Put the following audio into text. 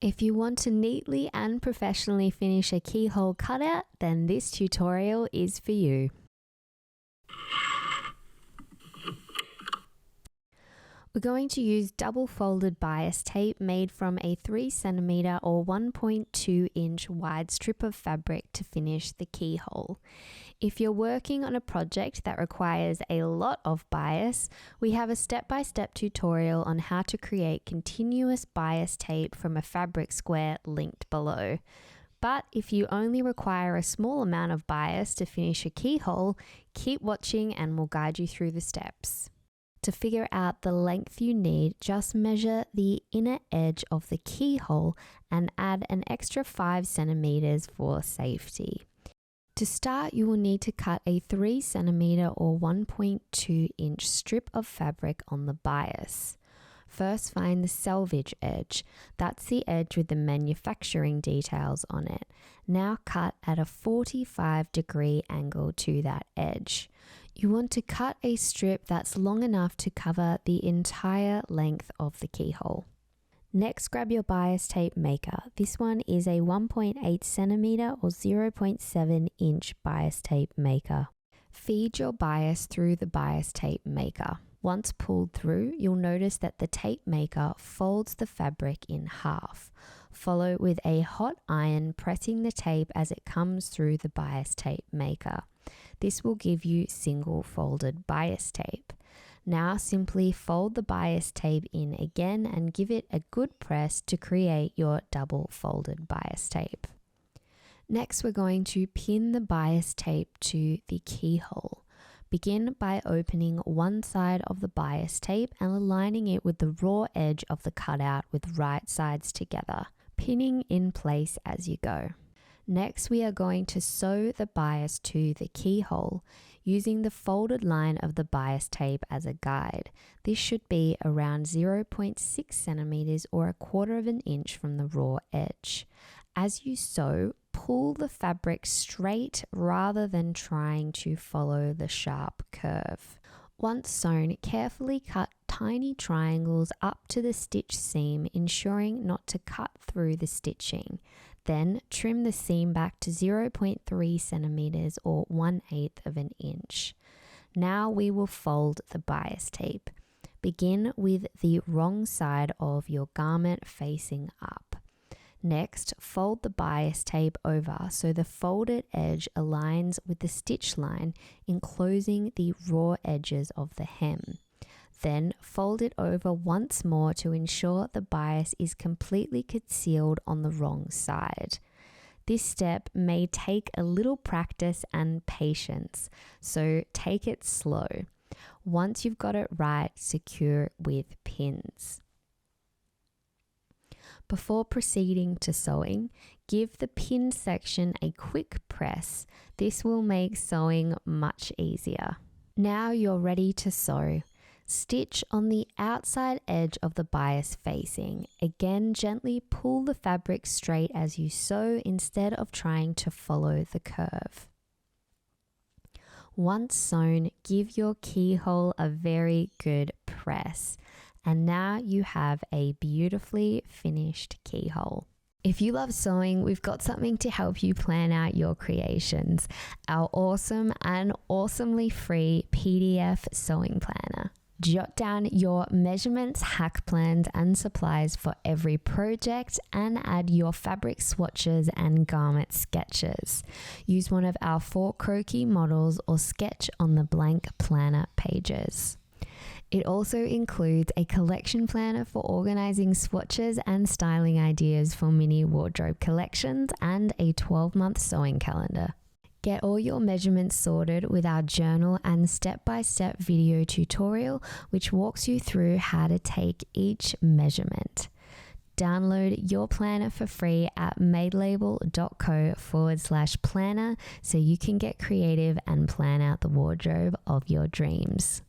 If you want to neatly and professionally finish a keyhole cutout, then this tutorial is for you. We're going to use double folded bias tape made from a 3 cm or 1.2 inch wide strip of fabric to finish the keyhole. If you're working on a project that requires a lot of bias, we have a step-by-step tutorial on how to create continuous bias tape from a fabric square linked below. But if you only require a small amount of bias to finish a keyhole, keep watching and we'll guide you through the steps. To figure out the length you need, just measure the inner edge of the keyhole and add an extra 5 cm for safety. To start, you will need to cut a 3 cm or 1.2 inch strip of fabric on the bias. First, find the selvage edge. That's the edge with the manufacturing details on it. Now cut at a 45-degree angle to that edge. You want to cut a strip that's long enough to cover the entire length of the keyhole. Next, grab your bias tape maker. This one is a 1.8 cm or 0.7 inch bias tape maker. Feed your bias through the bias tape maker. Once pulled through, you'll notice that the tape maker folds the fabric in half. Follow with a hot iron, pressing the tape as it comes through the bias tape maker. This will give you single folded bias tape. Now simply fold the bias tape in again and give it a good press to create your double folded bias tape. Next, we're going to pin the bias tape to the keyhole. Begin by opening one side of the bias tape and aligning it with the raw edge of the cutout with right sides together, pinning in place as you go. Next, we are going to sew the bias to the keyhole using the folded line of the bias tape as a guide. This should be around 0.6 cm or 1/4 inch from the raw edge. As you sew, pull the fabric straight rather than trying to follow the sharp curve. Once sewn, carefully cut tiny triangles up to the stitch seam, ensuring not to cut through the stitching. Then trim the seam back to 0.3 cm or 1/8 inch. Now we will fold the bias tape. Begin with the wrong side of your garment facing up. Next, fold the bias tape over so the folded edge aligns with the stitch line, enclosing the raw edges of the hem. Then fold it over once more to ensure the bias is completely concealed on the wrong side. This step may take a little practice and patience, so take it slow. Once you've got it right, secure with pins. Before proceeding to sewing, give the pin section a quick press. This will make sewing much easier. Now you're ready to sew. Stitch on the outside edge of the bias facing. Again, gently pull the fabric straight as you sew instead of trying to follow the curve. Once sewn, give your keyhole a very good press. And now you have a beautifully finished keyhole. If you love sewing, we've got something to help you plan out your creations. Our awesome and awesomely free PDF sewing planner. Jot down your measurements, hack plans, and supplies for every project and add your fabric swatches and garment sketches. Use one of our 4 croquis models or sketch on the blank planner pages. It also includes a collection planner for organizing swatches and styling ideas for mini wardrobe collections and a 12-month sewing calendar. Get all your measurements sorted with our journal and step-by-step video tutorial, which walks you through how to take each measurement. Download your planner for free at madelabel.co/planner so you can get creative and plan out the wardrobe of your dreams.